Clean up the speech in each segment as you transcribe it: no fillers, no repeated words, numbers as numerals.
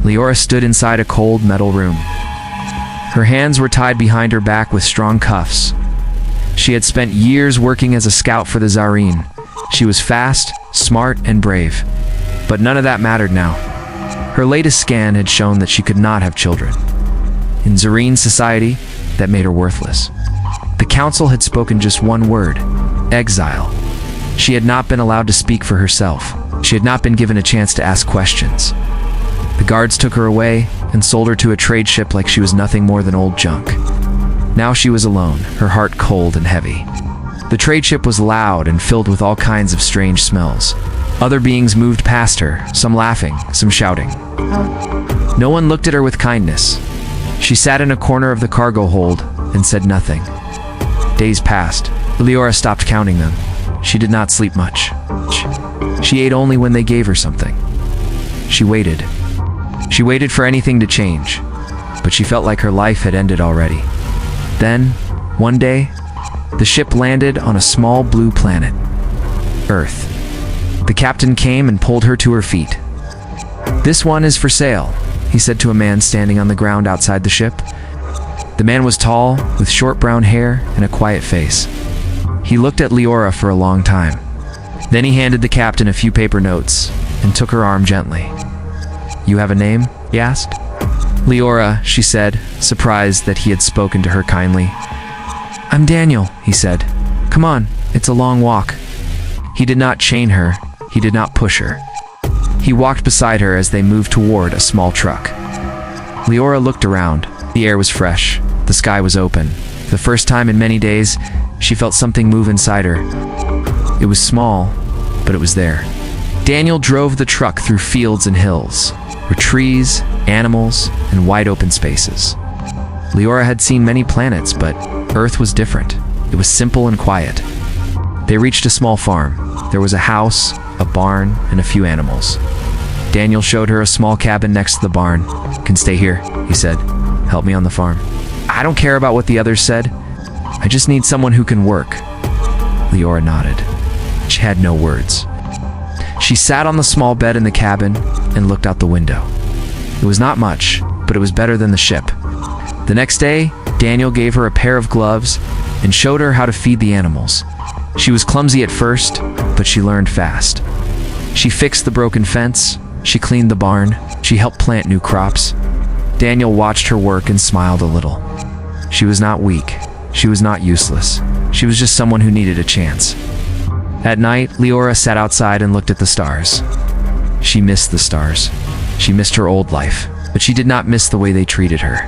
Liora stood inside a cold metal room. Her hands were tied behind her back with strong cuffs. She had spent years working as a scout for the Tsarine. She was fast, smart, and brave. But none of that mattered now. Her latest scan had shown that she could not have children. In Tsarine society, that made her worthless. The council had spoken just one word: exile. She had not been allowed to speak for herself. She had not been given a chance to ask questions. The guards took her away and sold her to a trade ship like she was nothing more than old junk. Now she was alone, her heart cold and heavy. The trade ship was loud and filled with all kinds of strange smells. Other beings moved past her, some laughing, some shouting. No one looked at her with kindness. She sat in a corner of the cargo hold and said nothing. Days passed. Liora stopped counting them. She did not sleep much. She ate only when they gave her something. She waited. She waited for anything to change, but she felt like her life had ended already. Then, one day, the ship landed on a small blue planet, Earth. The captain came and pulled her to her feet. "This one is for sale," he said to a man standing on the ground outside the ship. The man was tall, with short brown hair and a quiet face. He looked at Liora for a long time. Then he handed the captain a few paper notes and took her arm gently. "You have a name?" he asked. "Liora," she said, surprised that he had spoken to her kindly. "I'm Daniel," he said. "Come on, it's a long walk." He did not chain her. He did not push her. He walked beside her as they moved toward a small truck. Liora looked around. The air was fresh. The sky was open. For the first time in many days, she felt something move inside her. It was small, but it was there. Daniel drove the truck through fields and hills, where trees, animals, and wide open spaces. Liora had seen many planets, but Earth was different. It was simple and quiet. They reached a small farm. There was a house, a barn, and a few animals. Daniel showed her a small cabin next to the barn. "Can stay here," he said. "Help me on the farm." "I don't care about what the others said. I just need someone who can work." Liora nodded. She had no words. She sat on the small bed in the cabin and looked out the window. It was not much, but it was better than the ship. The next day, Daniel gave her a pair of gloves and showed her how to feed the animals. She was clumsy at first, but she learned fast. She fixed the broken fence, she cleaned the barn, she helped plant new crops. Daniel watched her work and smiled a little. She was not weak. She was not useless. She was just someone who needed a chance. At night, Liora sat outside and looked at the stars. She missed the stars. She missed her old life, but she did not miss the way they treated her.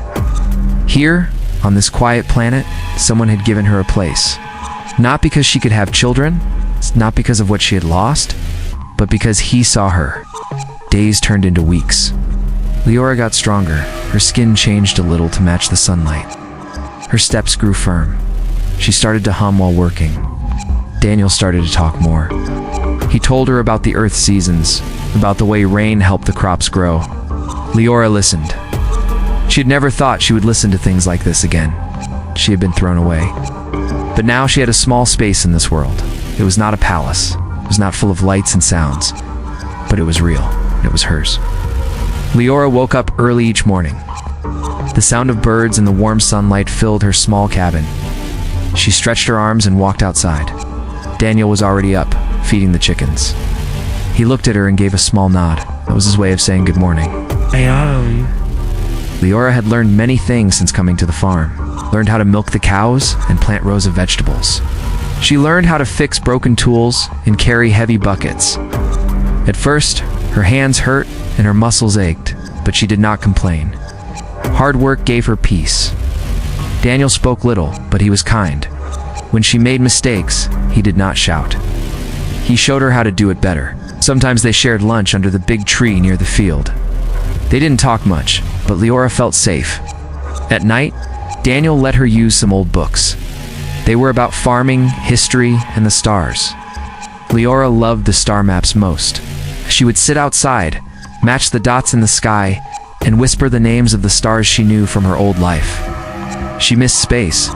Here, on this quiet planet, someone had given her a place. Not because she could have children, not because of what she had lost, but because he saw her. Days turned into weeks. Liora got stronger. Her skin changed a little to match the sunlight. Her steps grew firm. She started to hum while working. Daniel started to talk more. He told her about the Earth seasons, about the way rain helped the crops grow. Liora listened. She had never thought she would listen to things like this again. She had been thrown away. But now she had a small space in this world. It was not a palace. It was not full of lights and sounds. But it was real. It was hers. Liora woke up early each morning. The sound of birds and the warm sunlight filled her small cabin. She stretched her arms and walked outside. Daniel was already up, feeding the chickens. He looked at her and gave a small nod. That was his way of saying good morning. Liora had learned many things since coming to the farm. Learned how to milk the cows and plant rows of vegetables. She learned how to fix broken tools and carry heavy buckets. At first, her hands hurt and her muscles ached, but she did not complain. Hard work gave her peace. Daniel spoke little, but he was kind. When she made mistakes, he did not shout. He showed her how to do it better. Sometimes they shared lunch under the big tree near the field. They didn't talk much, but Liora felt safe. At night, Daniel let her use some old books. They were about farming, history, and the stars. Liora loved the star maps most. She would sit outside, match the dots in the sky, and whisper the names of the stars she knew from her old life. She missed space,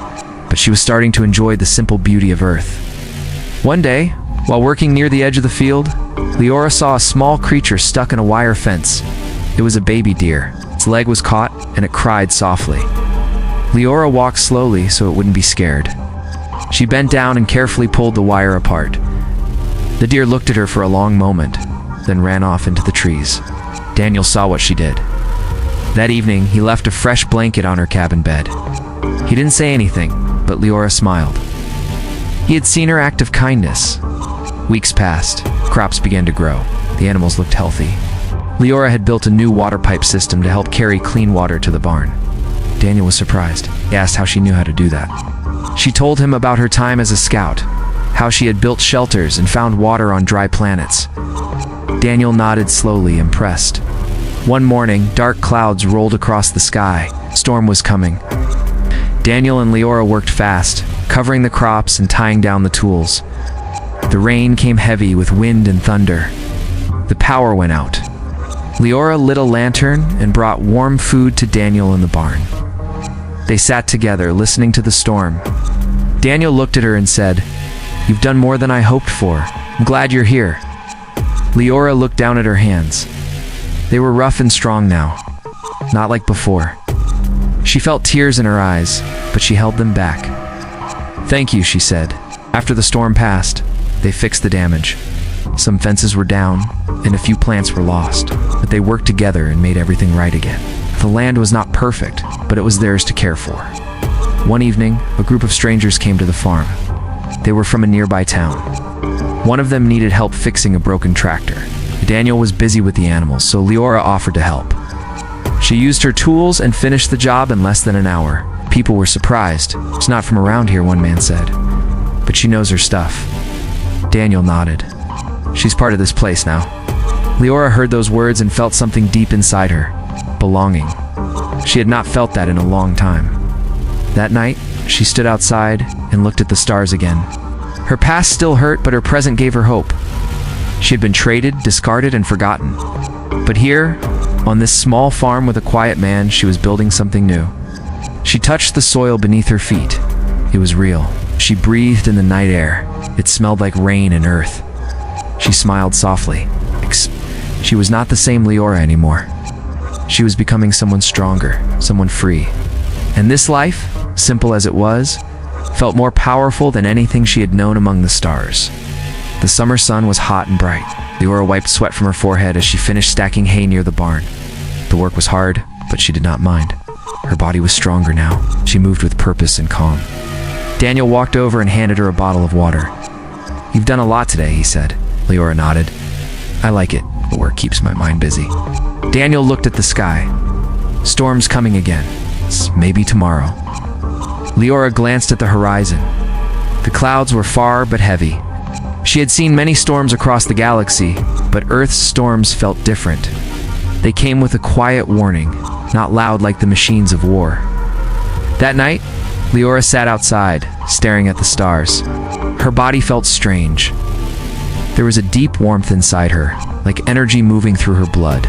but she was starting to enjoy the simple beauty of Earth. One day, while working near the edge of the field, Liora saw a small creature stuck in a wire fence. It was a baby deer. Its leg was caught, and it cried softly. Liora walked slowly so it wouldn't be scared. She bent down and carefully pulled the wire apart. The deer looked at her for a long moment, then ran off into the trees. Daniel saw what she did. That evening, he left a fresh blanket on her cabin bed. He didn't say anything, but Liora smiled. He had seen her act of kindness. Weeks passed. Crops began to grow. The animals looked healthy. Liora had built a new water pipe system to help carry clean water to the barn. Daniel was surprised. He asked how she knew how to do that. She told him about her time as a scout, how she had built shelters and found water on dry planets. Daniel nodded slowly, impressed. One morning, dark clouds rolled across the sky. Storm was coming. Daniel and Liora worked fast, covering the crops and tying down the tools. The rain came heavy with wind and thunder. The power went out. Liora lit a lantern and brought warm food to Daniel in the barn. They sat together, listening to the storm. Daniel looked at her and said, "You've done more than I hoped for. I'm glad you're here." Liora looked down at her hands. They were rough and strong now, not like before. She felt tears in her eyes, but she held them back. "Thank you," she said. After the storm passed, they fixed the damage. Some fences were down, and a few plants were lost, but they worked together and made everything right again. The land was not perfect, but it was theirs to care for. One evening, a group of strangers came to the farm. They were from a nearby town. One of them needed help fixing a broken tractor. Daniel was busy with the animals, so Liora offered to help. She used her tools and finished the job in less than an hour. People were surprised. "She's not from around here," one man said. "But she knows her stuff." Daniel nodded. "She's part of this place now." Liora heard those words and felt something deep inside her. Belonging. She had not felt that in a long time. That night, she stood outside and looked at the stars again. Her past still hurt, but her present gave her hope. She had been traded, discarded, and forgotten. But here, on this small farm with a quiet man, she was building something new. She touched the soil beneath her feet. It was real. She breathed in the night air. It smelled like rain and earth. She smiled softly. She was not the same Liora anymore. She was becoming someone stronger, someone free. And this life, simple as it was, felt more powerful than anything she had known among the stars. The summer sun was hot and bright. Liora wiped sweat from her forehead as she finished stacking hay near the barn. The work was hard, but she did not mind. Her body was stronger now. She moved with purpose and calm. Daniel walked over and handed her a bottle of water. "You've done a lot today," he said. Liora nodded. "I like it. The work keeps my mind busy." Daniel looked at the sky. Storm's coming again. Maybe tomorrow. Liora glanced at the horizon. The clouds were far but heavy. She had seen many storms across the galaxy, but Earth's storms felt different. They came with a quiet warning, not loud like the machines of war. That night, Liora sat outside, staring at the stars. Her body felt strange. There was a deep warmth inside her, like energy moving through her blood.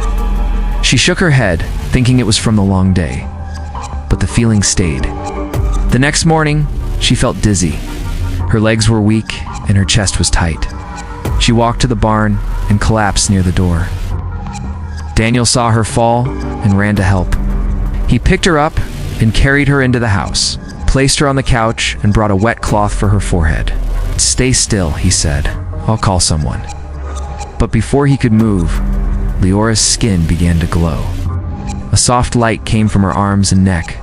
She shook her head, thinking it was from the long day. But the feeling stayed. The next morning, she felt dizzy. Her legs were weak, and her chest was tight. She walked to the barn and collapsed near the door. Daniel saw her fall and ran to help. He picked her up and carried her into the house, placed her on the couch, and brought a wet cloth for her forehead. "Stay still," he said. "I'll call someone." But before he could move, Liora's skin began to glow. A soft light came from her arms and neck.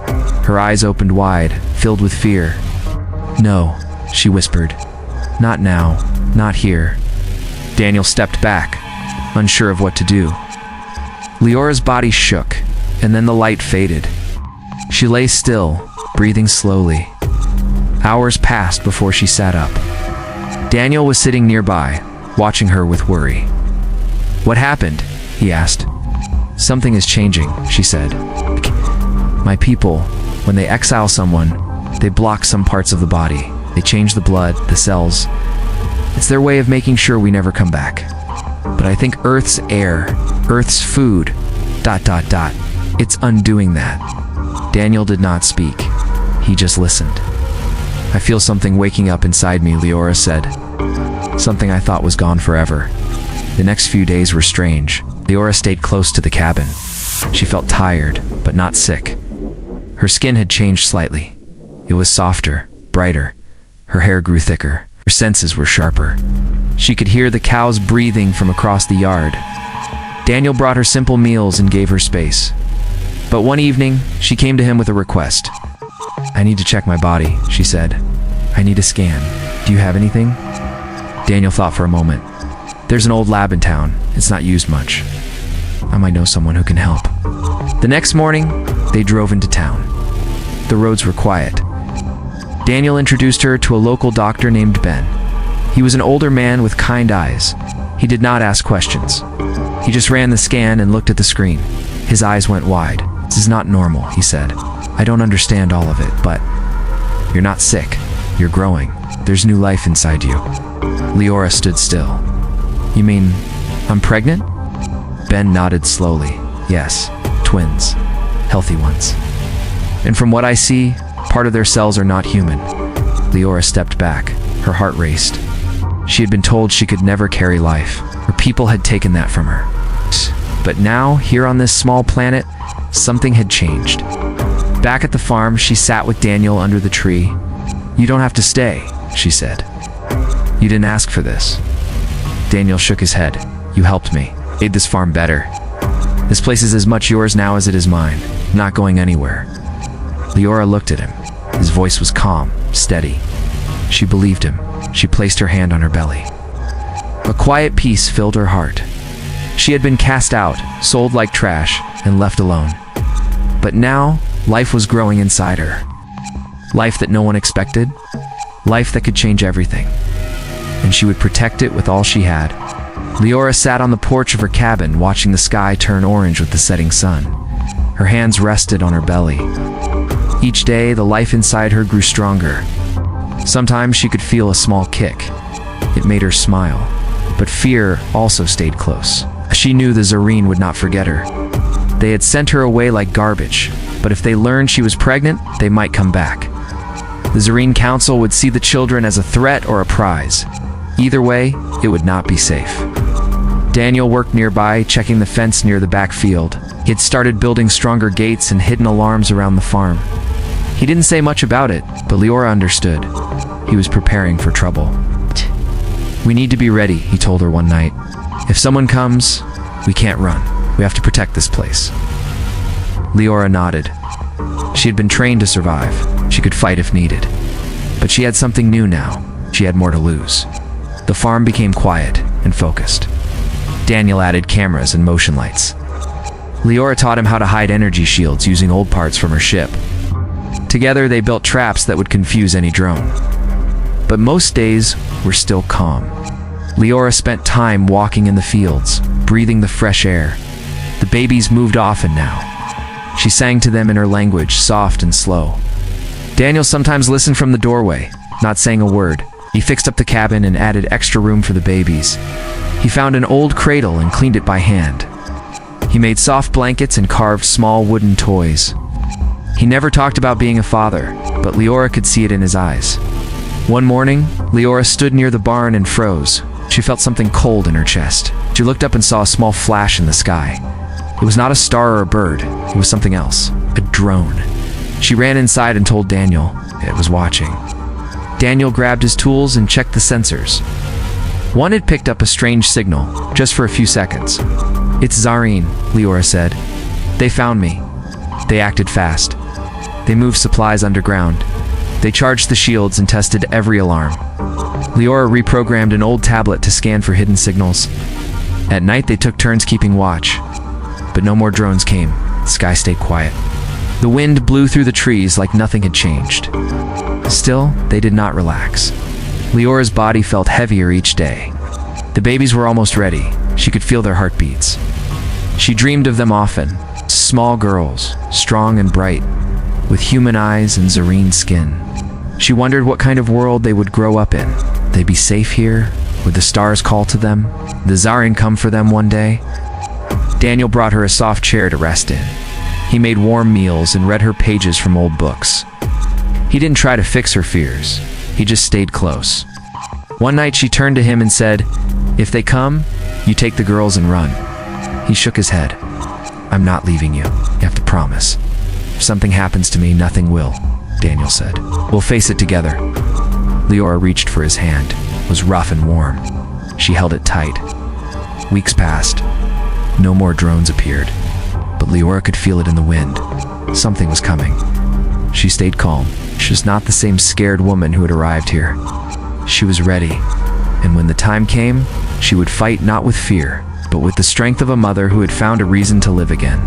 Her eyes opened wide, filled with fear. "No," she whispered. "Not now, not here." Daniel stepped back, unsure of what to do. Liora's body shook, and then the light faded. She lay still, breathing slowly. Hours passed before she sat up. Daniel was sitting nearby, watching her with worry. "What happened?" he asked. "Something is changing," she said. "My people, when they exile someone, they block some parts of the body. They change the blood, the cells. It's their way of making sure we never come back. But I think Earth's air, Earth's food, ... It's undoing that." Daniel did not speak. He just listened. "I feel something waking up inside me," Liora said. "Something I thought was gone forever." The next few days were strange. Liora stayed close to the cabin. She felt tired, but not sick. Her skin had changed slightly. It was softer, brighter. Her hair grew thicker. Her senses were sharper. She could hear the cows breathing from across the yard. Daniel brought her simple meals and gave her space. But one evening, she came to him with a request. "I need to check my body," she said. "I need a scan. Do you have anything?" Daniel thought for a moment. "There's an old lab in town. It's not used much. I might know someone who can help." The next morning, they drove into town. The roads were quiet. Daniel introduced her to a local doctor named Ben. He was an older man with kind eyes. He did not ask questions. He just ran the scan and looked at the screen. His eyes went wide. "This is not normal," he said. "I don't understand all of it, but you're not sick. You're growing. There's new life inside you." Liora stood still. "You mean I'm pregnant?" Ben nodded slowly. "Yes, twins. Healthy ones. And from what I see, part of their cells are not human." Liora stepped back. Her heart raced. She had been told she could never carry life. Her people had taken that from her. But now, here on this small planet, something had changed. Back at the farm, she sat with Daniel under the tree. "You don't have to stay," she said. "You didn't ask for this." Daniel shook his head. "You helped me. Made this farm better. This place is as much yours now as it is mine. I'm not going anywhere." Liora looked at him. His voice was calm, steady. She believed him. She placed her hand on her belly. A quiet peace filled her heart. She had been cast out, sold like trash, and left alone. But now, life was growing inside her. Life that no one expected. Life that could change everything. And she would protect it with all she had. Liora sat on the porch of her cabin, watching the sky turn orange with the setting sun. Her hands rested on her belly. Each day, the life inside her grew stronger. Sometimes she could feel a small kick. It made her smile. But fear also stayed close. She knew the Zareen would not forget her. They had sent her away like garbage, but if they learned she was pregnant, they might come back. The Zareen Council would see the children as a threat or a prize. Either way, it would not be safe. Daniel worked nearby, checking the fence near the back field. He had started building stronger gates and hidden alarms around the farm. He didn't say much about it, but Liora understood. He was preparing for trouble. "We need to be ready," he told her one night. "If someone comes, we can't run. We have to protect this place." Liora nodded. She had been trained to survive. She could fight if needed. But she had something new now. She had more to lose. The farm became quiet and focused. Daniel added cameras and motion lights. Liora taught him how to hide energy shields using old parts from her ship. Together, they built traps that would confuse any drone. But most days were still calm. Liora spent time walking in the fields, breathing the fresh air. The babies moved often now. She sang to them in her language, soft and slow. Daniel sometimes listened from the doorway, not saying a word. He fixed up the cabin and added extra room for the babies. He found an old cradle and cleaned it by hand. He made soft blankets and carved small wooden toys. He never talked about being a father, but Liora could see it in his eyes. One morning, Liora stood near the barn and froze. She felt something cold in her chest. She looked up and saw a small flash in the sky. It was not a star or a bird. It was something else. A drone. She ran inside and told Daniel. It was watching. Daniel grabbed his tools and checked the sensors. One had picked up a strange signal, just for a few seconds. "It's Zareen," Liora said. "They found me." They acted fast. They moved supplies underground. They charged the shields and tested every alarm. Liora reprogrammed an old tablet to scan for hidden signals. At night, they took turns keeping watch. But no more drones came. The sky stayed quiet. The wind blew through the trees like nothing had changed. Still, they did not relax. Liora's body felt heavier each day. The babies were almost ready. She could feel their heartbeats. She dreamed of them often. Small girls, strong and bright, with human eyes and Zareen skin. She wondered what kind of world they would grow up in. They'd be safe here? Would the stars call to them? The Zareen come for them one day? Daniel brought her a soft chair to rest in. He made warm meals and read her pages from old books. He didn't try to fix her fears. He just stayed close. One night she turned to him and said, "If they come, you take the girls and run." He shook his head. I'm not leaving you. You have to promise. If something happens to me, nothing will, Daniel said. We'll face it together. Liora reached for his hand. It was rough and warm. She held it tight. Weeks passed. No more drones appeared. But Liora could feel it in the wind. Something was coming. She stayed calm. She was not the same scared woman who had arrived here. She was ready. And when the time came, she would fight not with fear, but with the strength of a mother who had found a reason to live again.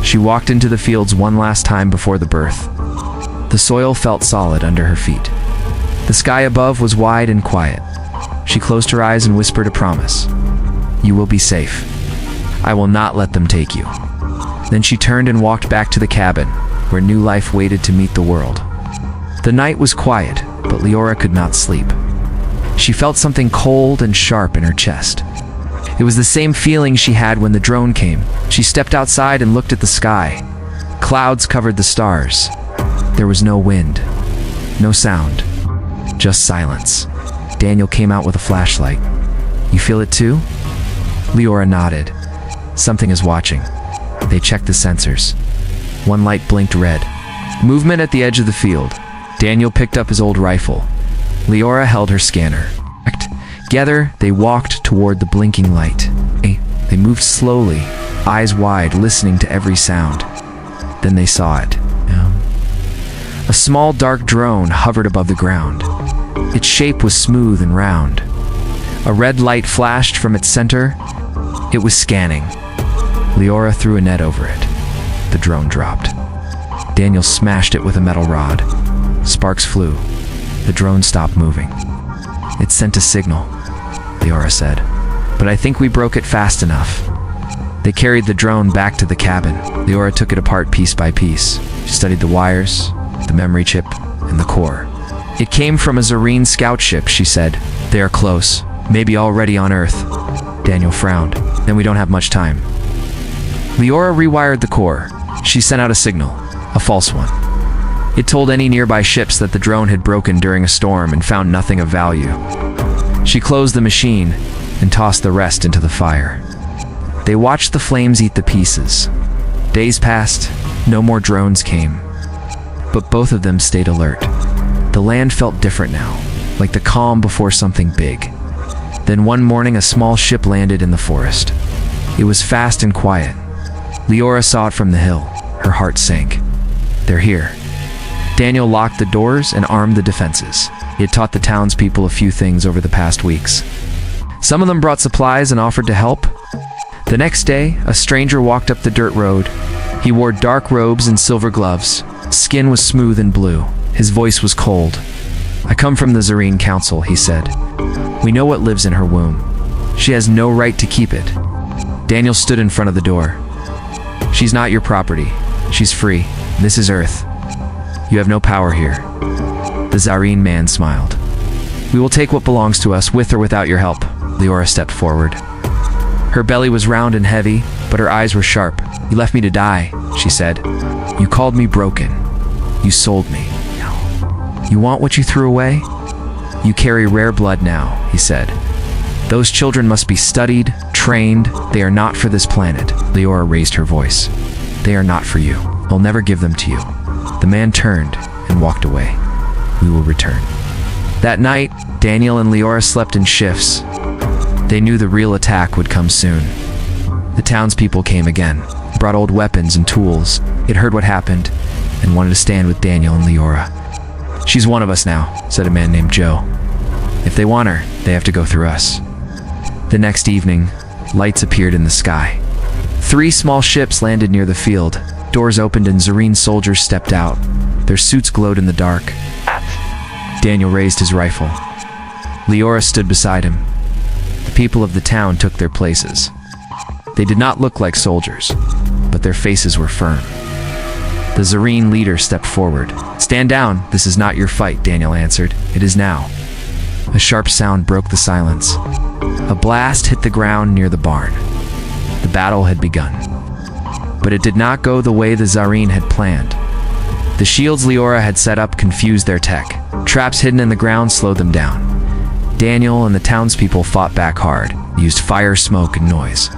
She walked into the fields one last time before the birth. The soil felt solid under her feet. The sky above was wide and quiet. She closed her eyes and whispered a promise. You will be safe. I will not let them take you. Then she turned and walked back to the cabin, where new life waited to meet the world. The night was quiet, but Liora could not sleep. She felt something cold and sharp in her chest. It was the same feeling she had when the drone came. She stepped outside and looked at the sky. Clouds covered the stars. There was no wind, no sound, just silence. Daniel came out with a flashlight. You feel it too? Liora nodded. Something is watching. They checked the sensors. One light blinked red. Movement at the edge of the field. Daniel picked up his old rifle. Liora held her scanner. Together, they walked toward the blinking light. They moved slowly, eyes wide, listening to every sound. Then they saw it. A small dark drone hovered above the ground. Its shape was smooth and round. A red light flashed from its center. It was scanning. Liora threw a net over it. The drone dropped. Daniel smashed it with a metal rod. Sparks flew. The drone stopped moving. It sent a signal, Liora said. But I think we broke it fast enough. They carried the drone back to the cabin. Liora took it apart piece by piece. She studied the wires, the memory chip, and the core. It came from a Zareen scout ship, she said. They are close, maybe already on Earth. Daniel frowned. Then we don't have much time. Liora rewired the core. She sent out a signal, a false one. It told any nearby ships that the drone had broken during a storm and found nothing of value. She closed the machine and tossed the rest into the fire. They watched the flames eat the pieces. Days passed, no more drones came. But both of them stayed alert. The land felt different now, like the calm before something big. Then one morning a small ship landed in the forest. It was fast and quiet. Liora saw it from the hill. Her heart sank. They're here. Daniel locked the doors and armed the defenses. He had taught the townspeople a few things over the past weeks. Some of them brought supplies and offered to help. The next day, a stranger walked up the dirt road. He wore dark robes and silver gloves. Skin was smooth and blue. His voice was cold. I come from the Zareen Council, he said. We know what lives in her womb. She has no right to keep it. Daniel stood in front of the door. She's not your property. She's free. This is Earth. You have no power here. The Zareen man smiled. We will take what belongs to us, with or without your help. Liora stepped forward. Her belly was round and heavy, but her eyes were sharp. You left me to die, she said. You called me broken. You sold me. You want what you threw away? You carry rare blood now, he said. Those children must be studied, trained. They are not for this planet. Liora raised her voice. They are not for you. I'll never give them to you. The man turned and walked away. We will return. That night, Daniel and Liora slept in shifts. They knew the real attack would come soon. The townspeople came again, brought old weapons and tools. It heard what happened and wanted to stand with Daniel and Liora. She's one of us now, said a man named Joe. If they want her, they have to go through us. The next evening, lights appeared in the sky. 3 small ships landed near the field. Doors opened and Zareen soldiers stepped out. Their suits glowed in the dark. Daniel raised his rifle. Liora stood beside him. The people of the town took their places. They did not look like soldiers, but their faces were firm. The Zareen leader stepped forward. Stand down, this is not your fight, Daniel answered. It is now. A sharp sound broke the silence. A blast hit the ground near the barn. The battle had begun. But it did not go the way the Zareen had planned. The shields Liora had set up confused their tech. Traps hidden in the ground slowed them down. Daniel and the townspeople fought back hard, used fire, smoke, and noise.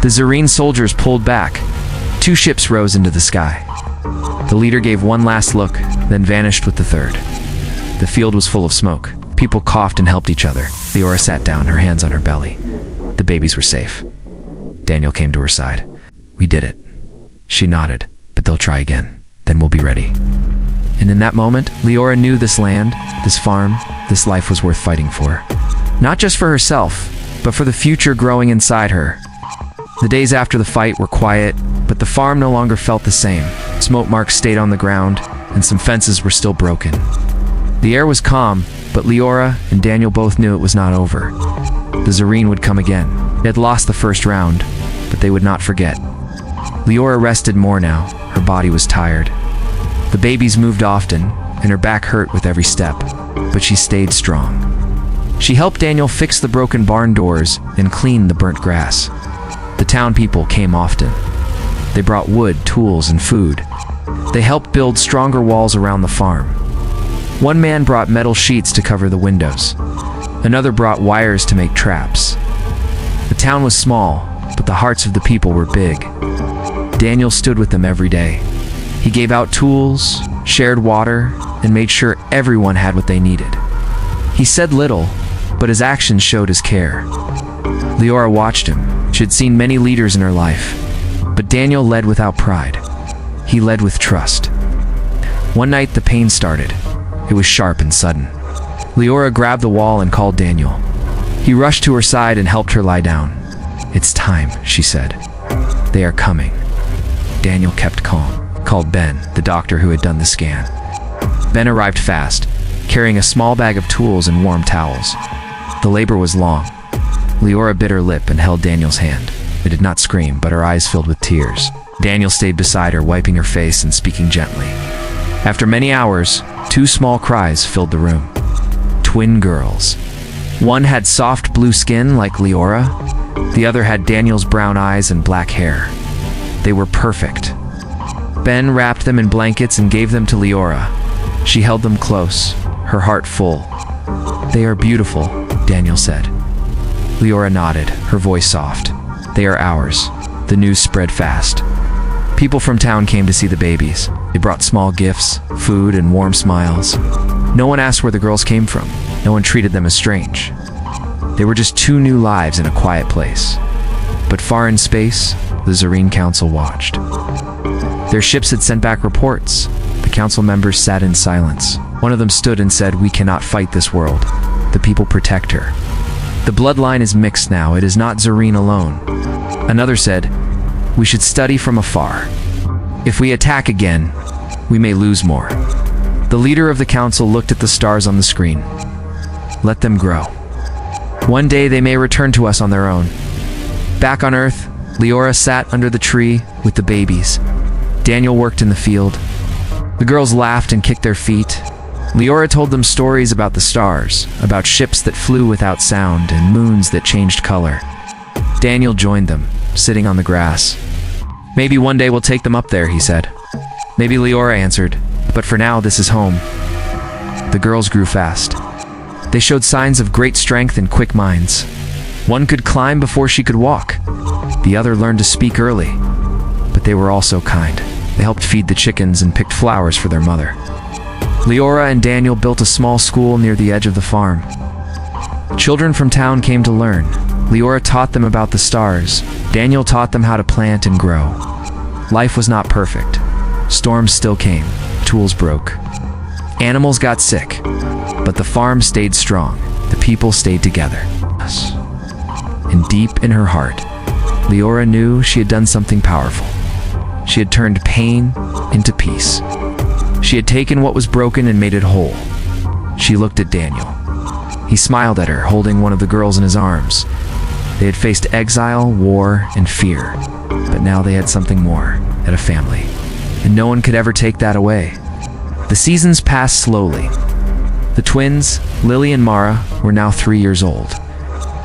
The Zareen soldiers pulled back. 2 ships rose into the sky. The leader gave one last look, then vanished with the third. The field was full of smoke. People coughed and helped each other. Liora sat down, her hands on her belly. The babies were safe. Daniel came to her side. "We did it." She nodded. "But they'll try again. Then we'll be ready." And in that moment, Liora knew this land, this farm, this life was worth fighting for. Not just for herself, but for the future growing inside her. The days after the fight were quiet, but the farm no longer felt the same. Smoke marks stayed on the ground, and some fences were still broken. The air was calm, but Liora and Daniel both knew it was not over. The Zareen would come again. They had lost the first round, but they would not forget. Liora rested more now. Her body was tired. The babies moved often, and her back hurt with every step, but she stayed strong. She helped Daniel fix the broken barn doors and clean the burnt grass. The town people came often. They brought wood, tools, and food. They helped build stronger walls around the farm. One man brought metal sheets to cover the windows. Another brought wires to make traps. The town was small, but the hearts of the people were big. Daniel stood with them every day. He gave out tools, shared water, and made sure everyone had what they needed. He said little, but his actions showed his care. Liora watched him. She had seen many leaders in her life, but Daniel led without pride. He led with trust. One night, the pain started. It was sharp and sudden. Liora grabbed the wall and called Daniel. He rushed to her side and helped her lie down. "It's time," she said. "They are coming." Daniel kept calm. Called Ben, the doctor who had done the scan. Ben arrived fast, carrying a small bag of tools and warm towels. The labor was long. Liora bit her lip and held Daniel's hand. They did not scream, but her eyes filled with tears. Daniel stayed beside her, wiping her face and speaking gently. After many hours, 2 small cries filled the room. Twin girls. One had soft blue skin like Liora. The other had Daniel's brown eyes and black hair. They were perfect. Ben wrapped them in blankets and gave them to Liora. She held them close, her heart full. "They are beautiful," Daniel said. Liora nodded, her voice soft. "They are ours." The news spread fast. People from town came to see the babies. They brought small gifts, food, and warm smiles. No one asked where the girls came from. No one treated them as strange. They were just 2 new lives in a quiet place. But far in space, the Zareen Council watched. Their ships had sent back reports. The council members sat in silence. One of them stood and said, "We cannot fight this world. The people protect her. The bloodline is mixed now. It is not Zareen alone." Another said, "We should study from afar. If we attack again, we may lose more." The leader of the council looked at the stars on the screen. "Let them grow. One day they may return to us on their own." Back on Earth, Liora sat under the tree with the babies. Daniel worked in the field. The girls laughed and kicked their feet. Liora told them stories about the stars, about ships that flew without sound and moons that changed color. Daniel joined them, sitting on the grass. "Maybe one day we'll take them up there," he said. "Maybe," Liora answered, "but for now this is home." The girls grew fast. They showed signs of great strength and quick minds. One could climb before she could walk. The other learned to speak early. But they were also kind. They helped feed the chickens and picked flowers for their mother. Liora and Daniel built a small school near the edge of the farm. Children from town came to learn. Liora taught them about the stars. Daniel taught them how to plant and grow. Life was not perfect. Storms still came. Tools broke. Animals got sick. But the farm stayed strong. The people stayed together. And deep in her heart, Liora knew she had done something powerful. She had turned pain into peace. She had taken what was broken and made it whole. She looked at Daniel. He smiled at her, holding one of the girls in his arms. They had faced exile, war, and fear, but now they had something more, had a family, and no one could ever take that away. The seasons passed slowly. The twins, Lily and Mara, were now 3 years old.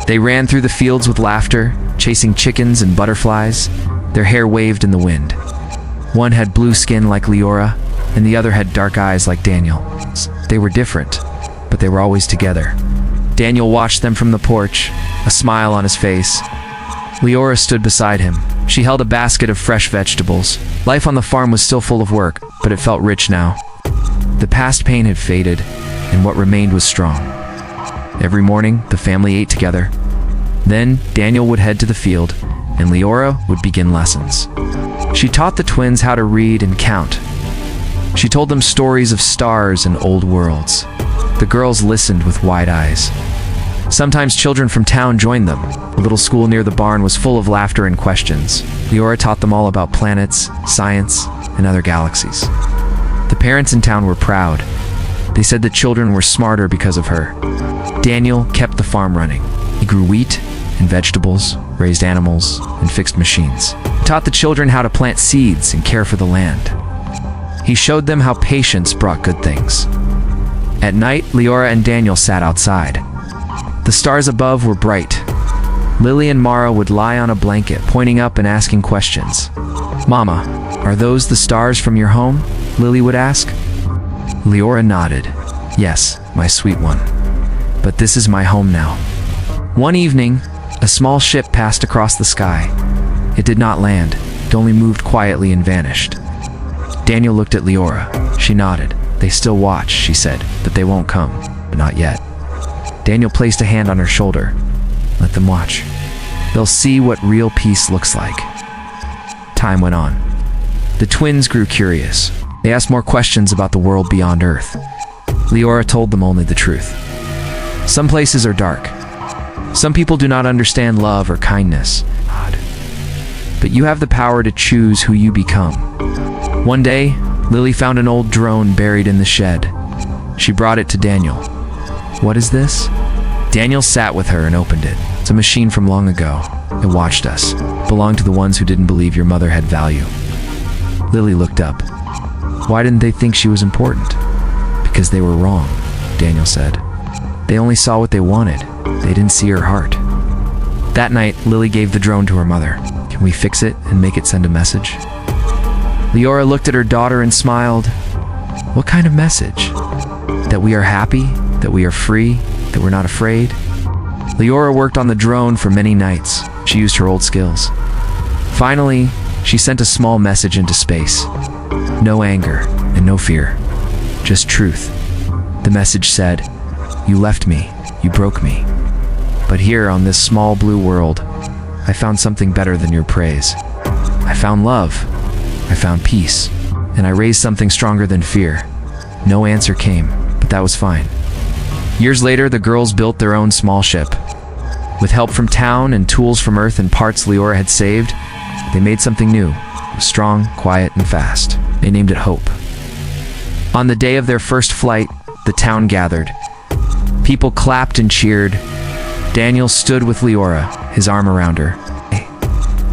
They ran through the fields with laughter, chasing chickens and butterflies. Their hair waved in the wind. One had blue skin like Liora, and the other had dark eyes like Daniel. They were different, but they were always together. Daniel watched them from the porch, a smile on his face. Liora stood beside him, She held a basket of fresh vegetables. Life on the farm was still full of work, but it felt rich now. The past pain had faded, and what remained was strong. Every morning, the family ate together. Then, Daniel would head to the field, and Liora would begin lessons. She taught the twins how to read and count. She told them stories of stars and old worlds. The girls listened with wide eyes. Sometimes children from town joined them. The little school near the barn was full of laughter and questions. Liora taught them all about planets, science, and other galaxies. The parents in town were proud. They said the children were smarter because of her. Daniel kept the farm running. He grew wheat and vegetables, raised animals, and fixed machines. He taught the children how to plant seeds and care for the land. He showed them how patience brought good things. At night, Liora and Daniel sat outside. The stars above were bright. Lily and Mara would lie on a blanket, pointing up and asking questions. "Mama, are those the stars from your home?" Lily would ask. Liora nodded. "Yes, my sweet one. But this is my home now." One evening, a small ship passed across the sky. It did not land. It only moved quietly and vanished. Daniel looked at Liora. She nodded. "They still watch," she said, "but they won't come. But not yet." Daniel placed a hand on her shoulder. "Let them watch. They'll see what real peace looks like." Time went on. The twins grew curious. They asked more questions about the world beyond Earth. Liora told them only the truth. Some places are dark. Some people do not understand love or kindness. But you have the power to choose who you become. One day, Lily found an old drone buried in the shed. She brought it to Daniel. "What is this?" Daniel sat with her and opened it. "It's a machine from long ago. It watched us. It belonged to the ones who didn't believe your mother had value." Lily looked up. "Why didn't they think she was important?" "Because they were wrong," Daniel said. "They only saw what they wanted. They didn't see her heart." That night, Lily gave the drone to her mother. "Can we fix it and make it send a message?" Liora looked at her daughter and smiled. "What kind of message? That we are happy? That we are free? That we're not afraid?" Liora worked on the drone for many nights. She used her old skills. Finally, she sent a small message into space. No anger and no fear. Just truth. The message said, "You left me. You broke me. But here on this small blue world, I found something better than your praise. I found love. I found peace. And I raised something stronger than fear." No answer came, but that was fine. Years later, the girls built their own small ship. With help from town and tools from Earth and parts Liora had saved, they made something new. It was strong, quiet, and fast. They named it Hope. On the day of their first flight, the town gathered. People clapped and cheered. Daniel stood with Liora, his arm around her. "Hey,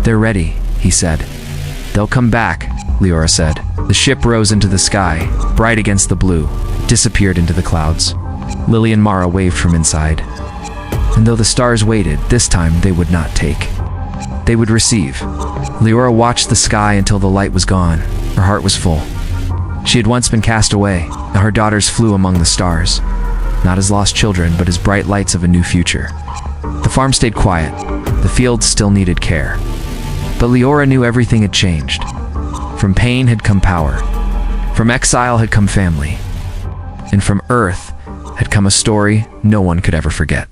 they're ready," he said. "They'll come back," Liora said. The ship rose into the sky, bright against the blue, disappeared into the clouds. Lily and Mara waved from inside. And though the stars waited, this time they would not take. They would receive. Liora watched the sky until the light was gone. Her heart was full. She had once been cast away. Now her daughters flew among the stars. Not as lost children, but as bright lights of a new future. The farm stayed quiet. The fields still needed care. But Liora knew everything had changed. From pain had come power. From exile had come family. And from Earth had come a story no one could ever forget.